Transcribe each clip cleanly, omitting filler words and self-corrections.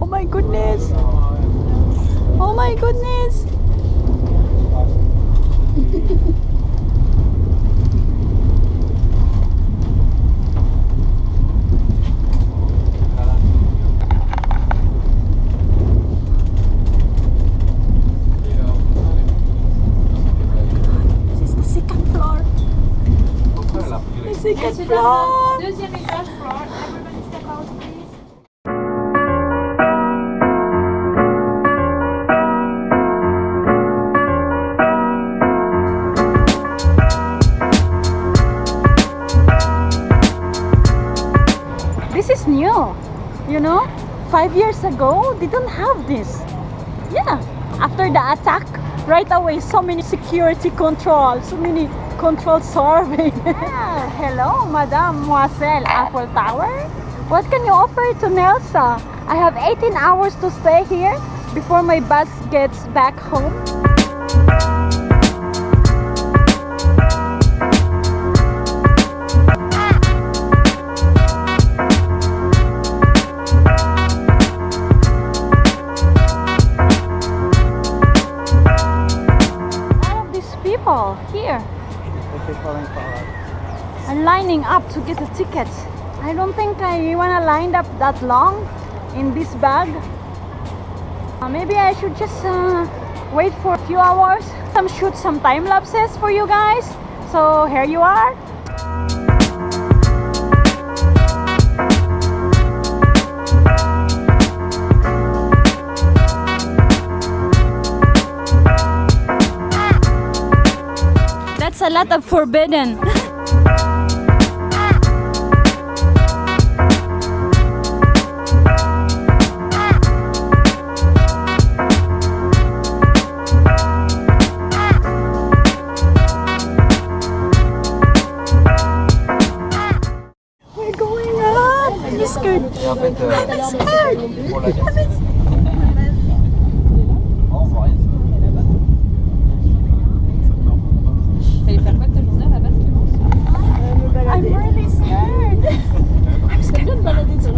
my goodness. Oh my goodness. This is the second floor. The second floor. Deuxième étage floor. Everybody step out, please. This is new, you know. 5 years ago, they don't have this. Yeah, after the attack, right away, so many security controls, so many control survey. Yeah. Hello, Mademoiselle Eiffel Tower. What can you offer to Nelsa? I have 18 hours to stay here before my bus gets back home. Here are lining up to get a ticket. I don't think I wanna line up that long in this bag. Maybe I should just wait for a few hours. Shoot some time lapses for you guys. So here you are. That's a lot of forbidden. We're going up. I'm scared. I'm scared. I'm really scared. I'm scared de me balader dessus.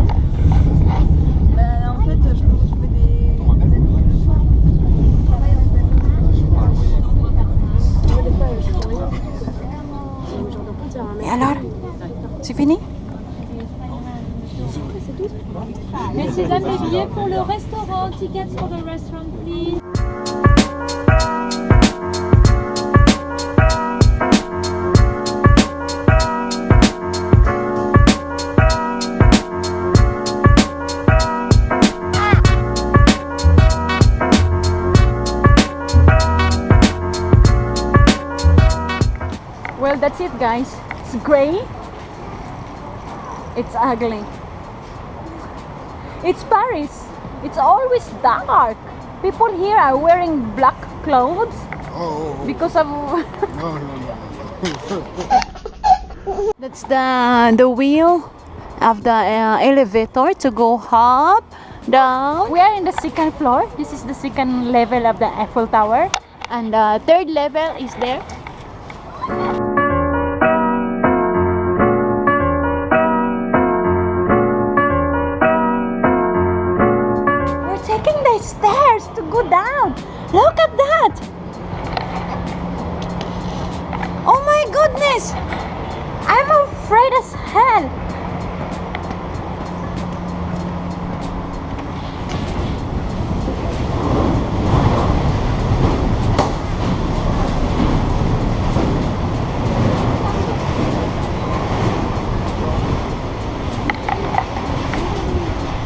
Ben, en fait, je fais des... Et alors? C'est fini? Messieurs, dames, les billets pour le restaurant. Tickets for the restaurant, please. Well, that's it, guys. It's gray. It's ugly. It's Paris. It's always dark. People here are wearing black clothes because of. That's the wheel of the elevator to go up, down. We are in the second floor. This is the second level of the Eiffel Tower, and the third level is there. Taking the stairs to go down. Look at that. Oh my goodness. I'm afraid as hell.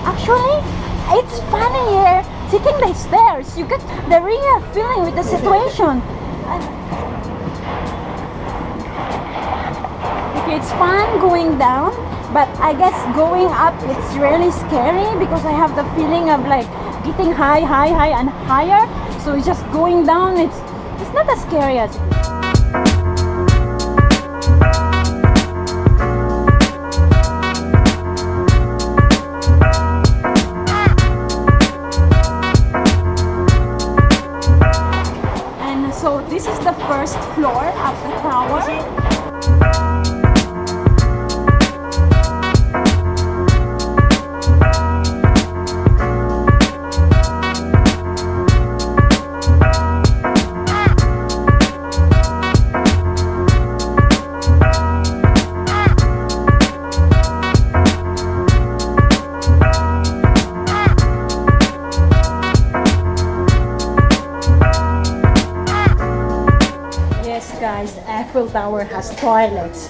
Actually, it's funny here, taking the stairs. You get the real feeling with the situation. Okay, it's fun going down, but I guess going up it's really scary because I have the feeling of like getting high and higher. So it's just going down. It's not as scary as. So this is the first floor of the tower. Eiffel Tower has toilets.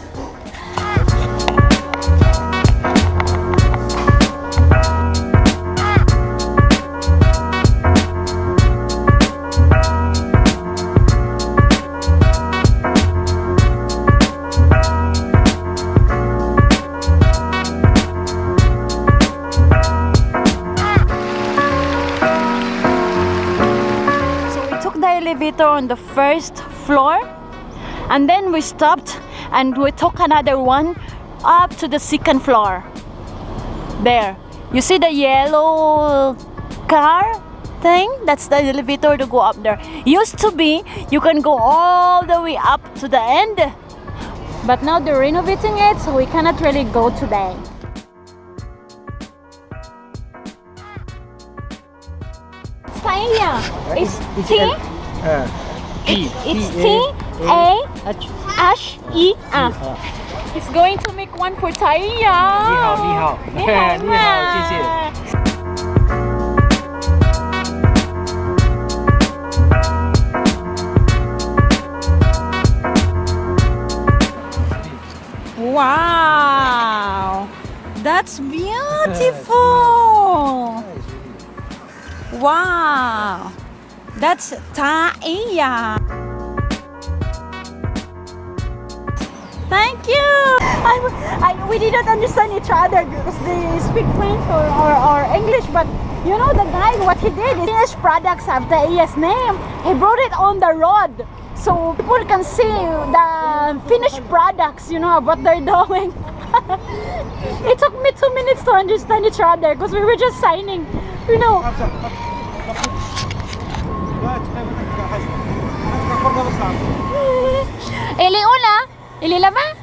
Elevator on the first floor, and then we stopped and we took another one up to the second floor. There, you see the yellow car thing? That's the elevator to go up there. Used to be you can go all the way up to the end, but now they're renovating it, so we cannot really go today. It's T. It's T-A-H-E-A. It's going to make one for Taiya. 你好，谢谢。Wow, that's beautiful. Wow, that's Taiya. Thank you. We didn't understand each other because they speak French or English, but you know the guy, what he did, finished products have Taiya's name. He brought it on the road so people can see the finished products, you know, what they're doing. It took me 2 minutes to understand each other because we were just signing, you know. Elle est où là? Elle est là-bas?